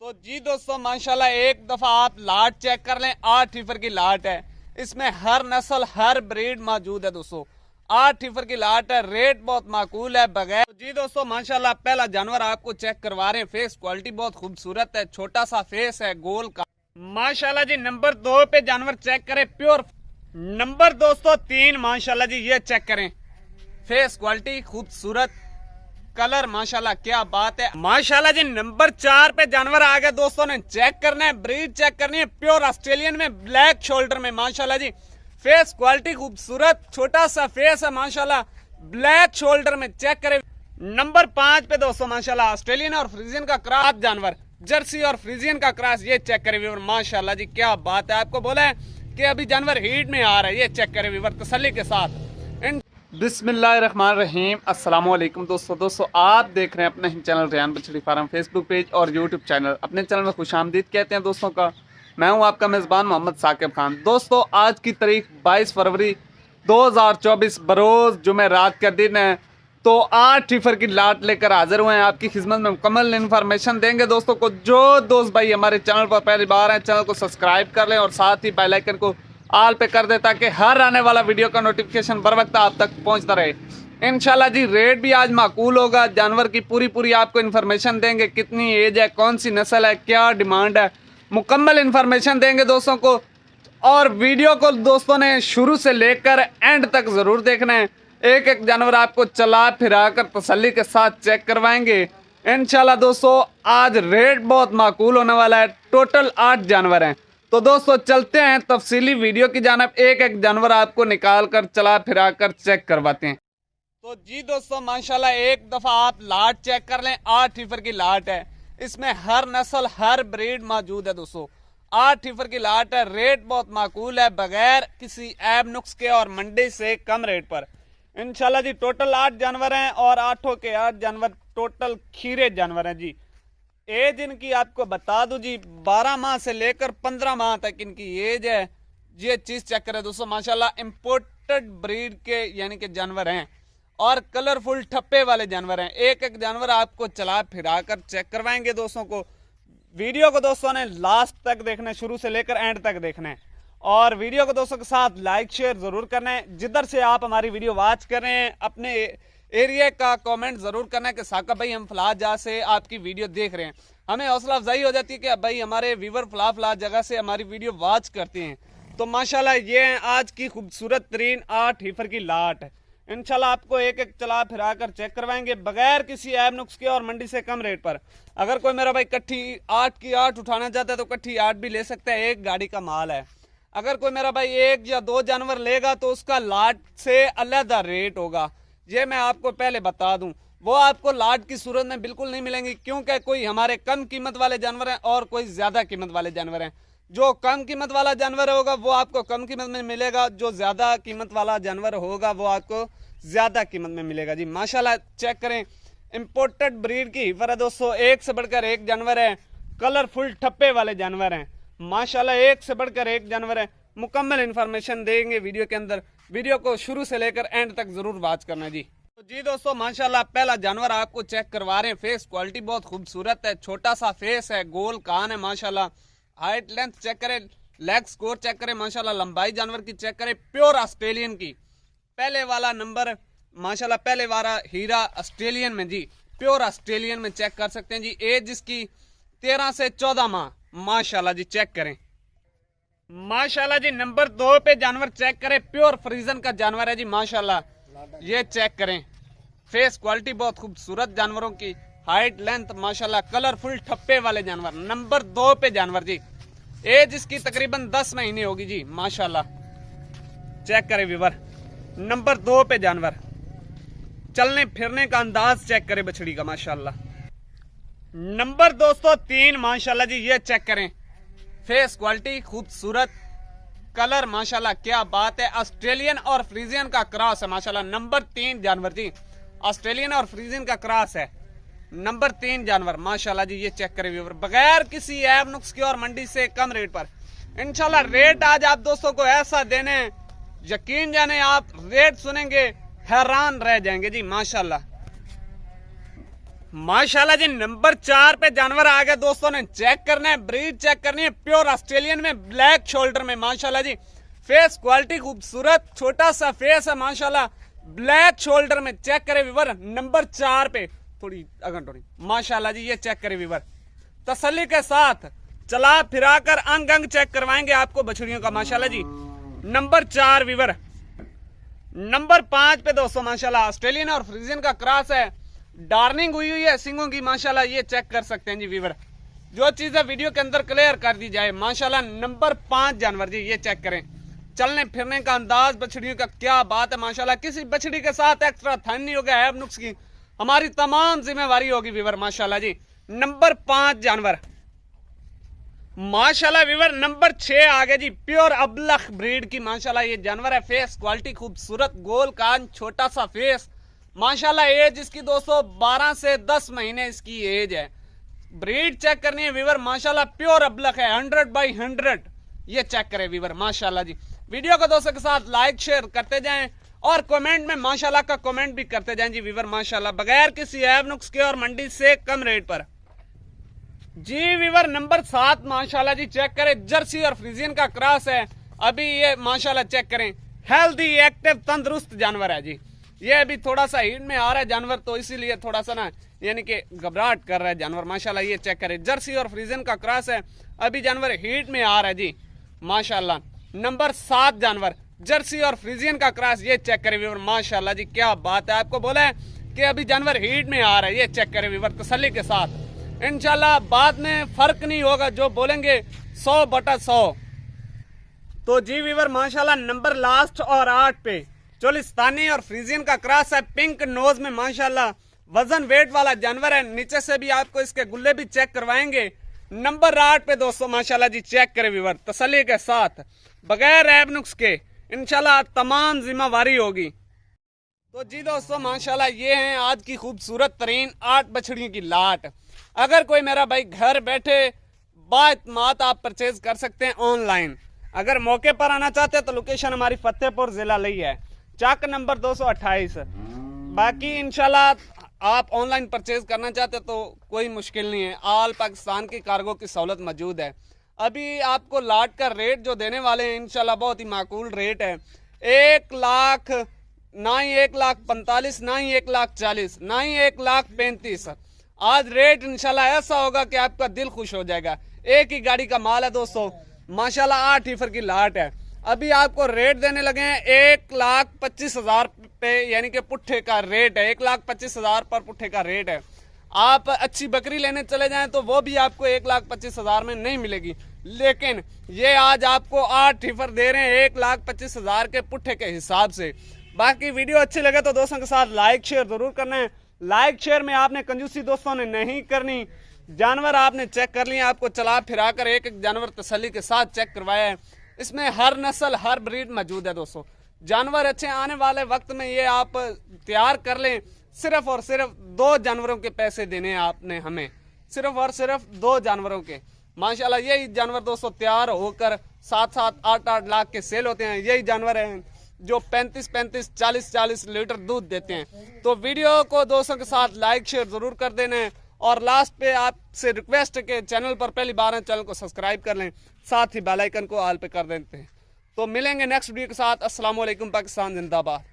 तो जी दोस्तों माशाल्लाह एक दफा आप लाट चेक कर लें। 8 फीफर की लाट है, इसमें हर नस्ल हर ब्रीड मौजूद है दोस्तों। 8 फीफर की लाट है, रेट बहुत माकूल है बगैर। तो जी दोस्तों माशाल्लाह पहला जानवर आपको चेक करवा रहे हैं। फेस क्वालिटी बहुत खूबसूरत है, छोटा सा फेस है गोल का माशाल्लाह जी। नंबर 2 पे जानवर चेक करें, प्योर। नंबर दोस्तों 3 माशाल्लाह जी, ये चेक करें। फेस क्वालिटी खूबसूरत, कलर माशाल्लाह क्या बात है माशाल्लाह जी। नंबर 4 पे जानवर आ गया दोस्तों ने चेक करना है, ब्रीड चेक करनी है। प्योर ऑस्ट्रेलियन में ब्लैक शोल्डर में माशाल्लाह जी। फेस क्वालिटी खूबसूरत, छोटा सा फेस है माशाल्लाह, ब्लैक शोल्डर में चेक करें। नंबर 5 पे दोस्तों माशाल्लाह ऑस्ट्रेलियन और फ्रीजियन का क्रॉस जानवर, जर्सी और फ्रीजियन का क्रॉस, ये चेक करें व्यूअर माशाल्लाह जी क्या बात है। आपको बोला है कि अभी जानवर हीट में आ रहा है, ये चेक करें व्यूअर तसल्ली के साथ। बिस्मिल्लाहिर्रहमानिर्रहीम, अस्सलाम वालेकुम दोस्तों आप देख रहे हैं अपने चैनल रेयान बछड़ी फार्म फेसबुक पेज और यूट्यूब चैनल। अपने चैनल में खुशामदीद कहते हैं दोस्तों का। मैं हूं आपका मेज़बान मोहम्मद साकिब खान। दोस्तों आज की तारीख 22 फरवरी 2024 बरोज़ जुमेरात का दिन है। तो 8 फीफर की लाट लेकर हाजिर हुए हैं, आपकी खिदमत में मुकम्मल इन्फॉर्मेशन देंगे दोस्तों को। जो दोस्त भाई हमारे चैनल पर पहली बार हैं, चैनल को सब्सक्राइब कर लें और साथ ही बेल आइकन को आल पे कर दे ताकि हर आने वाला वीडियो का नोटिफिकेशन बर वक्त आप तक पहुंचता रहे। इंशाल्लाह जी रेट भी आज माकूल होगा। जानवर की पूरी आपको इन्फॉर्मेशन देंगे, कितनी एज है, कौन सी नस्ल है, क्या डिमांड है, मुकम्मल इन्फॉर्मेशन देंगे दोस्तों को। और वीडियो को दोस्तों ने शुरू से लेकर एंड तक ज़रूर देखना है। एक एक जानवर आपको चला फिरा कर तसल्ली के साथ चेक करवाएंगे इंशाल्लाह। दोस्तों आज रेट बहुत माकूल होने वाला है। टोटल 8 जानवर हैं। तो दोस्तों चलते हैं तफसीली वीडियो की जानिब, एक एक जानवर आपको निकाल कर चला फिरा कर चेक करवाते हैं। तो जी दोस्तों माशाल्लाह एक दफ़ा आप लाट चेक कर लें। 8 फीफर की लाट है, इसमें हर नस्ल हर ब्रीड मौजूद है दोस्तों। 8 फीफर की लाट है, रेट बहुत माकूल है बगैर किसी ऐब नुक्स के और मंडी से कम रेट पर इंशाल्लाह जी। टोटल 8 जानवर हैं और 8 के 8 जानवर टोटल खीरे जानवर हैं जी। एज इनकी आपको बता दूं जी, 12 माह से लेकर 15 माह तक इनकी एज है। ये चीज चेक करें दोस्तों माशाल्लाह इंपोर्टेड ब्रीड के यानी कि जानवर हैं और कलरफुल ठप्पे वाले जानवर हैं। एक एक जानवर आपको चला फिरा कर चेक करवाएंगे दोस्तों को। वीडियो को दोस्तों ने लास्ट तक देखना है, शुरू से लेकर एंड तक देखना है। और वीडियो को दोस्तों के साथ लाइक शेयर जरूर करना है। जिधर से आप हमारी वीडियो वॉच कर रहे हैं अपने एरिया का कमेंट जरूर करना है कि साका भाई हम फला जगह से आपकी वीडियो देख रहे हैं। हमें हौसला अफजाई हो जाती है कि भाई हमारे व्यूवर फला जगह से हमारी वीडियो वॉच करते हैं। तो माशाल्लाह ये है आज की खूबसूरत तरीन 8 फीफर की लाट है। इंशाल्लाह आपको एक एक चला फिरा कर चेक करवाएंगे बगैर किसी ऐब नुक्स के और मंडी से कम रेट पर। अगर कोई मेरा भाई कट्ठी 8 की 8 उठाना चाहता है तो कट्ठी 8 भी ले सकता है, एक गाड़ी का माल है। अगर कोई मेरा भाई 1 या 2 जानवर लेगा तो उसका लाट से अलग रेट होगा। ये मैं आपको पहले बता दूं, वो आपको लाट की सूरत में बिल्कुल नहीं मिलेंगी, क्योंकि कोई हमारे कम कीमत वाले जानवर हैं और कोई ज्यादा कीमत वाले जानवर हैं। जो कम कीमत वाला जानवर होगा वो आपको कम कीमत में मिलेगा, जो ज्यादा कीमत वाला जानवर होगा वो आपको ज्यादा कीमत में मिलेगा जी। माशाल्लाह चेक करें, इंपोर्टेड ब्रीड की हिफर है दोस्तों, एक से बढ़कर एक जानवर है। कलरफुल ठप्पे वाले जानवर हैं माशाल्लाह, एक से बढ़कर एक जानवर है। मुकम्मल इन्फॉर्मेशन देंगे वीडियो के अंदर, वीडियो को शुरू से लेकर एंड तक जरूर वॉच करना जी। तो जी दोस्तों माशाल्लाह पहला जानवर आपको चेक करवा रहे हैं। फेस क्वालिटी बहुत खूबसूरत है, छोटा सा फेस है, गोल कान है माशाल्लाह। हाइट लेंथ चेक करें, लेग स्कोर चेक करें माशाल्लाह, लंबाई जानवर की चेक करें। प्योर ऑस्ट्रेलियन की पहले वाला नंबर माशाल्लाह, पहले वाला हीरा ऑस्ट्रेलियन में जी, प्योर ऑस्ट्रेलियन में चेक कर सकते हैं जी। एज जिसकी 13 से 14 माह माशाल्लाह जी। चेक करें माशाल्लाह जी। नंबर 2 पे जानवर चेक करें, प्योर फ्रीजन का जानवर है जी माशाल्लाह। ये चेक करें, फेस क्वालिटी बहुत खूबसूरत जानवरों की, हाइट लेंथ माशाल्लाह, कलरफुल ठप्पे वाले जानवर। नंबर 2 पे जानवर जी, एज इसकी तकरीबन 10 महीने होगी जी माशाल्लाह। चेक करें व्यूवर, नंबर 2 पे जानवर, चलने फिरने का अंदाज चेक करें बछड़ी का माशाल्लाह। नंबर दोस्तों 3 माशाल्लाह जी, ये चेक करें, फेस क्वालिटी खूबसूरत, कलर माशाल्लाह क्या बात है। ऑस्ट्रेलियन और फ्रीजियन का क्रॉस है माशाल्लाह। नंबर 3 जानवर जी, ऑस्ट्रेलियन और फ्रीजियन का क्रॉस है। नंबर 3 जानवर माशाल्लाह जी। ये चेक करें व्यूअर, बगैर किसी ऐब नुक्स की और मंडी से कम रेट पर इंशाल्लाह। रेट आज आप दोस्तों को ऐसा देने, यकीन जाने आप रेट सुनेंगे हैरान रह जाएंगे जी माशाल्लाह। माशाल्लाह जी नंबर 4 पे जानवर आ गया दोस्तों ने चेक करना है, ब्रीड चेक करनी है, प्योर ऑस्ट्रेलियन में ब्लैक शोल्डर में माशाल्लाह जी। फेस क्वालिटी खूबसूरत, छोटा सा फेस है माशाल्लाह, ब्लैक शोल्डर में चेक करे व्यूअर। नंबर 4 पे थोड़ी अगन माशाल्लाह जी, ये चेक करे व्यूअर, तसल्ली के साथ चला फिरा कर अंग अंग चेक करवाएंगे आपको बछड़ियों का माशाल्लाह जी। Number 4 viewer. नंबर 5 पे दोस्तों माशाल्लाह ऑस्ट्रेलियन और फ्रीजियन का क्रॉस है, डार्निंग हुई है सिंगों की माशाल्लाह, ये चेक कर सकते हैं जी व्यूअर। जो चीजें वीडियो के अंदर क्लियर कर दी जाए माशाल्लाह। नंबर 5 जानवर जी, ये चेक करें, चलने फिरने का अंदाज बछड़ियों का क्या बात है माशाल्लाह। किसी बछड़ी के साथ एक्स्ट्रा थन नहीं होगा, ऐब नुक्स की हमारी तमाम जिम्मेवारी होगी व्यूअर माशाल्लाह जी। नंबर 5 जानवर माशाल्लाह व्यूअर। नंबर 6 आ गया जी, प्योर अबलख ब्रीड की माशाल्लाह ये जानवर है। फेस क्वालिटी खूबसूरत, गोल कान, छोटा सा फेस माशाल्लाह। एज इसकी दोस्तों 12 से 10 महीने इसकी एज है। ब्रीड चेक करनी है व्यूअर माशाल्लाह, प्योर अबलख है, 100/100 ये चेक करें व्यूअर माशाल्लाह जी। वीडियो को दोस्तों के साथ लाइक शेयर करते जाएं और कमेंट में माशाल्लाह का कमेंट भी करते जाएं जी व्यूअर माशाल्लाह, बगैर किसी ऐब नुक्स के और मंडी से कम रेट पर जी व्यूअर। नंबर 7 माशाल्लाह जी, चेक करें, जर्सी और फ्रीजियन का क्रॉस है। अभी ये माशाल्लाह चेक करें, हेल्दी एक्टिव तंदुरुस्त जानवर है जी। ये अभी थोड़ा सा हीट में आ रहा है जानवर, तो इसीलिए थोड़ा सा ना यानी कि घबराहट कर रहा है जानवर माशाल्लाह। ये चेक करें, जर्सी और फ्रीजियन का क्रॉस है, अभी जानवर हीट में आ रहा है जी माशाल्लाह। नंबर 7 जानवर, जर्सी और फ्रीजियन का क्रॉस, ये चेक करें व्यूअर माशाल्लाह जी, क्या बात है। आपको बोला है कि अभी जानवर हीट में आ रहा है, ये चेक करें व्यूअर तसल्ली के साथ। इंशाल्लाह बाद में फर्क नहीं होगा, जो बोलेंगे 100/100। तो जी व्यूअर माशाल्लाह नंबर लास्ट और 8 पे चोलिस्तानी और फ्रीजियन का क्रॉस है, पिंक नोज में माशाल्लाह, वजन वेट वाला जानवर है। नीचे से भी आपको इसके गुल्ले भी चेक करवाएंगे। नंबर 8 पे दोस्तों माशाल्लाह जी, चेक करें व्यूअर तसल्ली के साथ, बगैर ऐब नुक्स के इंशाल्लाह तमाम जिम्मेवारी होगी। तो जी दोस्तों माशाल्लाह ये हैं आज की खूबसूरत तरीन 8 बछड़ियों की लाट। अगर कोई मेरा भाई घर बैठे बात आप परचेज कर सकते हैं ऑनलाइन। अगर मौके पर आना चाहते हैं तो लोकेशन हमारी फतेहपुर जिला लई है, चाक नंबर 228। बाकी इंशाल्लाह आप ऑनलाइन परचेज करना चाहते हैं तो कोई मुश्किल नहीं है, ऑल पाकिस्तान की कार्गो की सहूलत मौजूद है। अभी आपको लाट का रेट जो देने वाले हैं इंशाल्लाह बहुत ही माकूल रेट है, 1 लाख ना ही 1,45,000 ना ही 1,40,000 ना ही 1,35,000। आज रेट इंशाल्लाह ऐसा होगा कि आपका दिल खुश हो जाएगा। एक ही गाड़ी का माल है दोस्तों माशाल्लाह, 8 हीफर की लाट है। अभी आपको रेट देने लगे हैं 1,25,000 पे, यानी कि पुट्ठे का रेट है, 1,25,000 पर पुट्ठे का रेट है। आप अच्छी बकरी लेने चले जाएं तो वो भी आपको 1,25,000 में नहीं मिलेगी, लेकिन ये आज आपको 8 हीफर दे रहे हैं 1,25,000 के पुट्ठे के हिसाब से। बाकी वीडियो अच्छी लगे तो दोस्तों के साथ लाइक शेयर जरूर करना है। लाइक शेयर में आपने कंजूसी दोस्तों ने नहीं करनी। जानवर आपने चेक कर लिए, आपको चला फिरा कर एक एक जानवर तसल्ली के साथ चेक करवाया है। इसमें हर नस्ल हर ब्रीड मौजूद है दोस्तों। जानवर अच्छे आने वाले वक्त में ये आप तैयार कर लें। सिर्फ और सिर्फ 2 जानवरों के पैसे देने हैं आपने हमें, सिर्फ और सिर्फ 2 जानवरों के माशाल्लाह। यही जानवर दोस्तों तैयार होकर 7-7 8-8 लाख के सेल होते हैं। यही जानवर हैं जो 35-35 40-40 लीटर दूध देते हैं। तो वीडियो को दोस्तों के साथ लाइक शेयर जरूर कर देना है। और लास्ट पे आपसे रिक्वेस्ट है कि चैनल पर पहली बार है चैनल को सब्सक्राइब कर लें, साथ ही बेल आइकन को ऑल पे कर देते हैं। तो मिलेंगे नेक्स्ट वीडियो के साथ। अस्सलाम वालेकुम, पाकिस्तान जिंदाबाद।